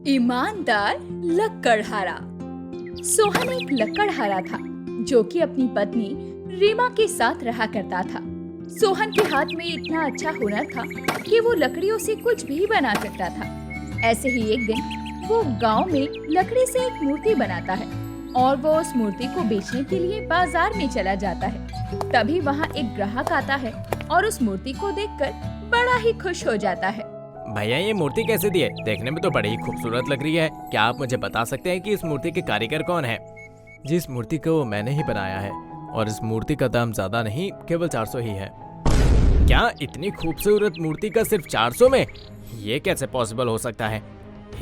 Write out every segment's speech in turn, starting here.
ईमानदार लकड़हारा। सोहन एक लकड़हारा था जो कि अपनी पत्नी रीमा के साथ रहा करता था। सोहन के हाथ में इतना अच्छा हुनर था कि वो लकड़ियों से कुछ भी बना सकता था। ऐसे ही एक दिन वो गांव में लकड़ी से एक मूर्ति बनाता है और वो उस मूर्ति को बेचने के लिए बाजार में चला जाता है। तभी वहाँ एक ग्राहक आता है और उस मूर्ति को देखकर बड़ा ही खुश हो जाता है। भैया ये मूर्ति कैसे दी है? देखने में तो बड़ी ही खूबसूरत लग रही है। क्या आप मुझे बता सकते हैं कि इस मूर्ति के कारीगर कौन है? जी, इस मूर्ति को मैंने ही बनाया है और इस मूर्ति का दाम ज्यादा नहीं, केवल 400 ही है। क्या इतनी खूबसूरत मूर्ति का सिर्फ 400 में? ये कैसे पॉसिबल हो सकता है?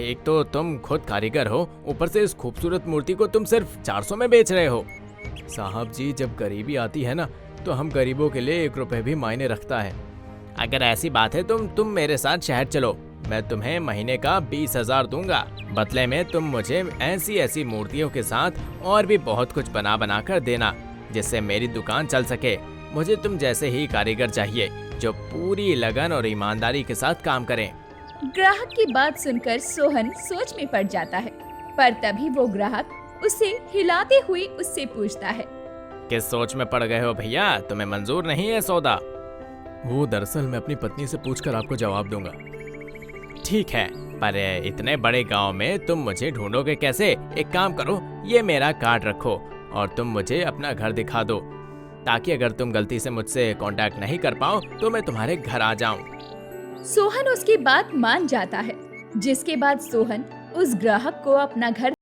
एक तो तुम खुद कारीगर हो, ऊपर से इस खूबसूरत मूर्ति को तुम सिर्फ 400 में बेच रहे हो। साहब जी, जब गरीबी आती है ना तो हम गरीबों के लिए 1 रुपए भी मायने रखता है। अगर ऐसी बात है तुम मेरे साथ शहर चलो, मैं तुम्हें महीने का 20,000 दूंगा। बदले में तुम मुझे ऐसी मूर्तियों के साथ और भी बहुत कुछ बना कर देना जिससे मेरी दुकान चल सके। मुझे तुम जैसे ही कारीगर चाहिए जो पूरी लगन और ईमानदारी के साथ काम करें। ग्राहक की बात सुनकर सोहन सोच में पड़ जाता है, पर तभी वो ग्राहक उसे हिलाते हुए उससे पूछता है, किस सोच में पड़ गए हो भैया? तुम्हें मंजूर नहीं है सौदा? वो दरअसल मैं अपनी पत्नी से पूछकर आपको जवाब दूंगा। ठीक है, पर इतने बड़े गांव में तुम मुझे ढूंढोगे कैसे? एक काम करो, ये मेरा कार्ड रखो और तुम मुझे अपना घर दिखा दो, ताकि अगर तुम गलती से मुझसे कांटेक्ट नहीं कर पाओ तो मैं तुम्हारे घर आ जाऊं। सोहन उसकी बात मान जाता है, जिसके बाद सोहन उस ग्राहक को अपना घर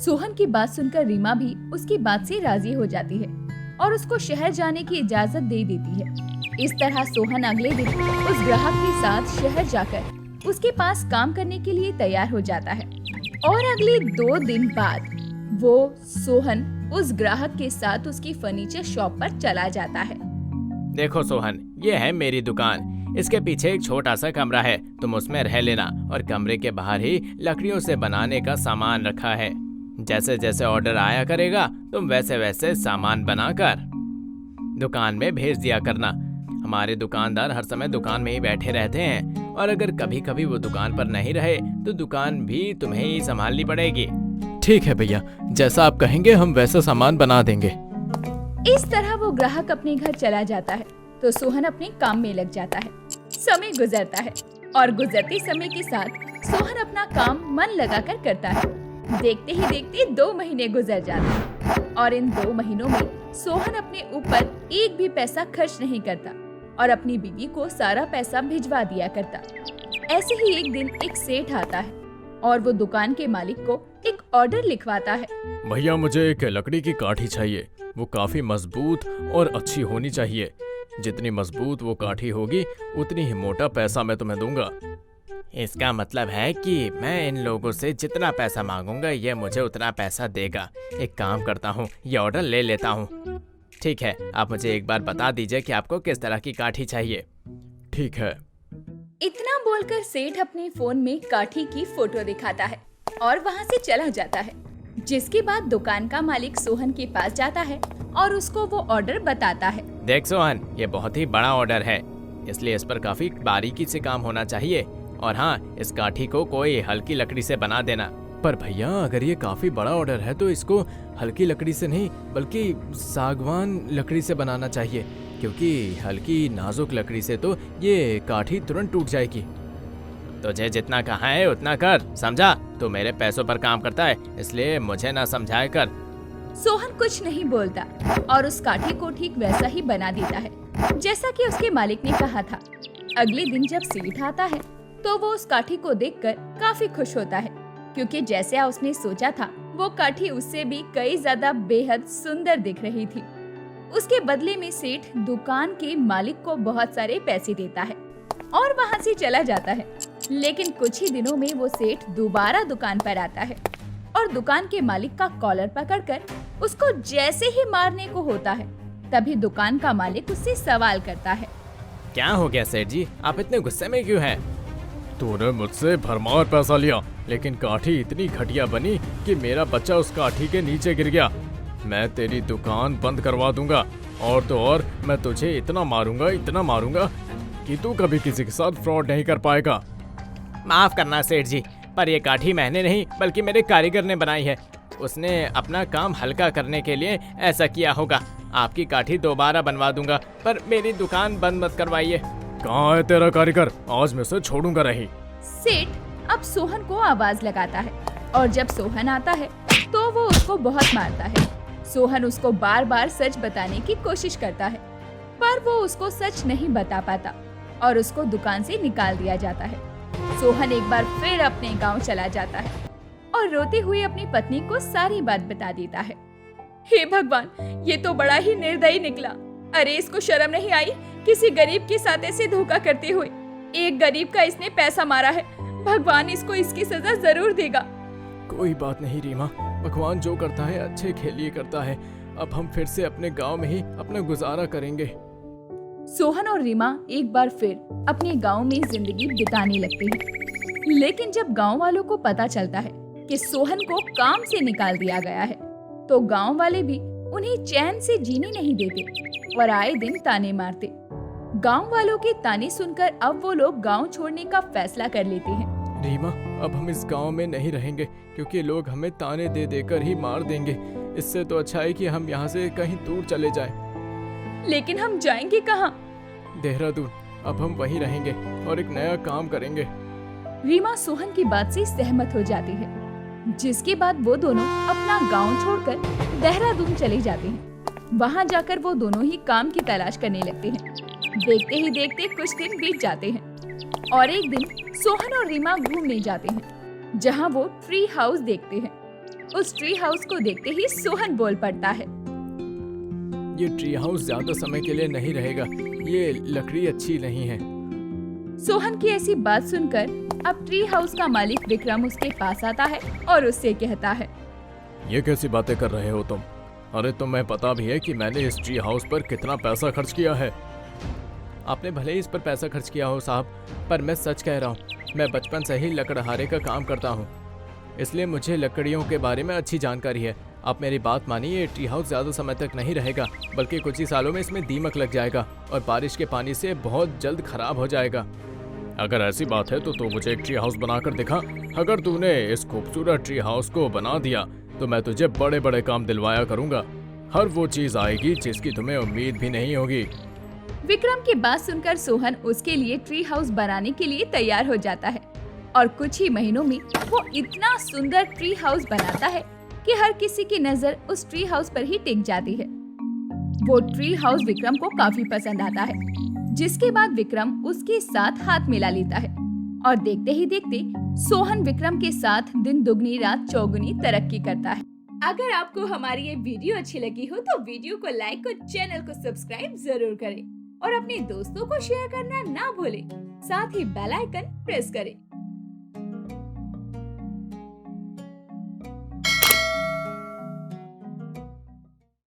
सोहन की बात सुनकर रीमा भी उसकी बात से राजी हो जाती है और उसको शहर जाने की इजाजत दे देती है। इस तरह सोहन अगले दिन उस ग्राहक के साथ शहर जाकर उसके पास काम करने के लिए तैयार हो जाता है और अगले 2 दिन बाद वो सोहन उस ग्राहक के साथ उसकी फर्नीचर शॉप पर चला जाता है। देखो सोहन, ये है मेरी दुकान। इसके पीछे एक छोटा सा कमरा है, तुम उसमें रह लेना और कमरे के बाहर ही लकड़ियों से बनाने का सामान रखा है। जैसे जैसे ऑर्डर आया करेगा तुम वैसे वैसे सामान बनाकर दुकान में भेज दिया करना। हमारे दुकानदार हर समय दुकान में ही बैठे रहते हैं और अगर कभी कभी वो दुकान पर नहीं रहे तो दुकान भी तुम्हें ही संभालनी पड़ेगी। ठीक है भैया, जैसा आप कहेंगे हम वैसा सामान बना देंगे। इस तरह वो ग्राहक अपने घर चला जाता है तो सोहन अपने काम में लग जाता है। समय गुजरता है और गुजरते समय के साथ सोहन अपना काम मन लगाकर करता है। देखते ही देखते 2 महीने गुजर जाते हैं और इन 2 महीनों में सोहन अपने ऊपर एक भी पैसा खर्च नहीं करता और अपनी बीवी को सारा पैसा भिजवा दिया करता। ऐसे ही एक दिन एक सेठ आता है और वो दुकान के मालिक को एक ऑर्डर लिखवाता है। भैया, मुझे एक लकड़ी की काठी चाहिए। वो काफी मजबूत और अच्छी होनी चाहिए। जितनी मजबूत वो काठी होगी उतनी ही मोटा पैसा मैं तुम्हें दूंगा। इसका मतलब है कि मैं इन लोगों से जितना पैसा मांगूंगा ये मुझे उतना पैसा देगा। एक काम करता हूँ, ये ऑर्डर ले लेता हूँ। ठीक है, आप मुझे एक बार बता दीजिए कि आपको किस तरह की काठी चाहिए। ठीक है। इतना बोलकर सेठ अपने फोन में काठी की फोटो दिखाता है और वहाँ से चला जाता है। जिसके बाद दुकान का मालिक सोहन के पास जाता है और उसको वो ऑर्डर बताता है। देख सोहन, ये बहुत ही बड़ा ऑर्डर है, इसलिए इस पर काफी बारीकी से काम होना चाहिए। और हाँ, इस काठी को कोई हल्की लकड़ी से बना देना। पर भैया, अगर ये काफी बड़ा ऑर्डर है तो इसको हल्की लकड़ी से नहीं बल्कि सागवान लकड़ी से बनाना चाहिए, क्योंकि हल्की नाजुक लकड़ी से तो ये काठी तुरंत टूट जाएगी। तुझे जितना कहा है उतना कर, समझा? तू मेरे पैसों पर काम करता है, इसलिए मुझे ना समझाया कर। सोहन कुछ नहीं बोलता और उस काठी को ठीक वैसा ही बना देता है जैसा कि उसके मालिक ने कहा था। अगले दिन जब सेठ आता है तो वो उस काठी को देखकर काफी खुश होता है, क्योंकि जैसे उसने सोचा था वो काठी उससे भी कई ज्यादा बेहद सुंदर दिख रही थी। उसके बदले में सेठ दुकान के मालिक को बहुत सारे पैसे देता है और वहाँ से चला जाता है। लेकिन कुछ ही दिनों में वो सेठ दोबारा दुकान पर आता है और दुकान के मालिक का कॉलर पकड़कर उसको जैसे ही मारने को होता है, तभी दुकान का मालिक उससे सवाल करता है। क्या हो गया सेठ जी, आप इतने गुस्से में क्यों हैं? तूने मुझसे भरमार पैसा लिया, लेकिन काठी इतनी घटिया बनी कि मेरा बच्चा उस काठी के नीचे गिर गया। मैं तेरी दुकान बंद करवा दूंगा, और तो और मैं तुझे इतना मारूंगा कि तू कभी किसी के साथ फ्रॉड नहीं कर पाएगा। माफ करना सेठ जी, पर ये काठी मैंने नहीं बल्कि मेरे कारीगर ने बनाई है। उसने अपना काम हल्का करने के लिए ऐसा किया होगा। आपकी काठी दोबारा बनवा दूंगा, पर मेरी दुकान बंद मत करवाइए। कहाँ है तेरा कारीगर? आज मैं उसे छोड़ूंगा नहीं। सेठ अब सोहन को आवाज लगाता है और जब सोहन आता है तो वो उसको बहुत मारता है। सोहन उसको बार बार सच बताने की कोशिश करता है, पर वो उसको सच नहीं बता पाता और उसको दुकान से निकाल दिया जाता है। सोहन एक बार फिर अपने गांव चला जाता है और रोते हुए अपनी पत्नी को सारी बात बता देता है। हे भगवान, ये तो बड़ा ही निर्दयी निकला। अरे इसको शर्म नहीं आई किसी गरीब के साथ ऐसे धोखा करते हुए। एक गरीब का इसने पैसा मारा है, भगवान इसको इसकी सजा जरूर देगा। कोई बात नहीं रीमा, भगवान जो करता है अच्छे के लिए करता है। अब हम फिर से अपने गांव में ही अपना गुजारा करेंगे। सोहन और रीमा एक बार फिर अपने गांव में जिंदगी बिताने लगते हैं। लेकिन जब गांव वालों को पता चलता है कि सोहन को काम से निकाल दिया गया है, तो गांव वाले भी उन्हें चैन से जीने नहीं देते और आए दिन ताने मारते। गांव वालों के ताने सुनकर अब वो लोग गांव छोड़ने का फैसला कर लेते हैं। रीमा, अब हम इस गांव में नहीं रहेंगे क्योंकि लोग हमें ताने दे देकर ही मार देंगे। इससे तो अच्छा है कि हम यहाँ से कहीं दूर चले जाएं। लेकिन हम जाएंगे कहाँ? देहरादून। अब हम वहीं रहेंगे और एक नया काम करेंगे। रीमा सोहन की बात से सहमत हो जाती है, जिसके बाद वो दोनों अपना गांव छोड़कर देहरादून चले जाते हैं। वहां जाकर वो दोनों ही काम की तलाश करने लगते हैं। देखते ही देखते कुछ दिन बीत जाते हैं और एक दिन सोहन और रीमा घूमने जाते हैं, जहां वो ट्री हाउस देखते हैं। उस ट्री हाउस को देखते ही सोहन बोल पड़ता है। ये ट्री हाउस ज्यादा समय के लिए नहीं रहेगा, ये लकड़ी अच्छी नहीं है। सोहन की ऐसी बात सुनकर अब ट्री हाउस का मालिक विक्रम उसके पास आता है और उससे कहता है, ये कैसी बातें कर रहे हो तुम? अरे तुम्हें पता भी है कि मैंने इस ट्री हाउस पर कितना पैसा खर्च किया है। आपने भले ही इस पर पैसा खर्च किया हो साहब, पर मैं सच कह रहा हूँ। मैं बचपन से ही लकड़हारे का काम करता हूँ, इसलिए मुझे लकड़ियों के बारे में अच्छी जानकारी है। आप मेरी बात मानिए, ये ट्री हाउस ज़्यादा समय तक नहीं रहेगा, बल्कि कुछ ही सालों में इसमें दीमक लग जाएगा और बारिश के पानी से बहुत जल्द खराब हो जाएगा। अगर ऐसी बात है तो तू मुझे एक ट्री हाउस बनाकर दिखा। अगर तूने इस खूबसूरत ट्री हाउस को बना दिया तो मैं तुझे बड़े बड़े काम दिलवाया करूँगा। हर वो चीज़ आएगी जिसकी तुम्हें उम्मीद भी नहीं होगी। विक्रम की बात सुनकर सोहन उसके लिए ट्री हाउस बनाने के लिए तैयार हो जाता है और कुछ ही महीनों में वो इतना सुंदर ट्री हाउस बनाता है कि हर किसी की नजर उस ट्री हाउस पर ही टिक जाती है। वो ट्री हाउस विक्रम को काफी पसंद आता है, जिसके बाद विक्रम उसके साथ हाथ मिला लेता है और देखते ही देखते सोहन विक्रम के साथ दिन दुगनी रात चौगुनी तरक्की करता है। अगर आपको हमारी ये वीडियो अच्छी लगी हो तो वीडियो को लाइक और चैनल को सब्सक्राइब जरूर करें और अपने दोस्तों को शेयर करना ना भूलें। साथ ही बेल आइकन प्रेस करें।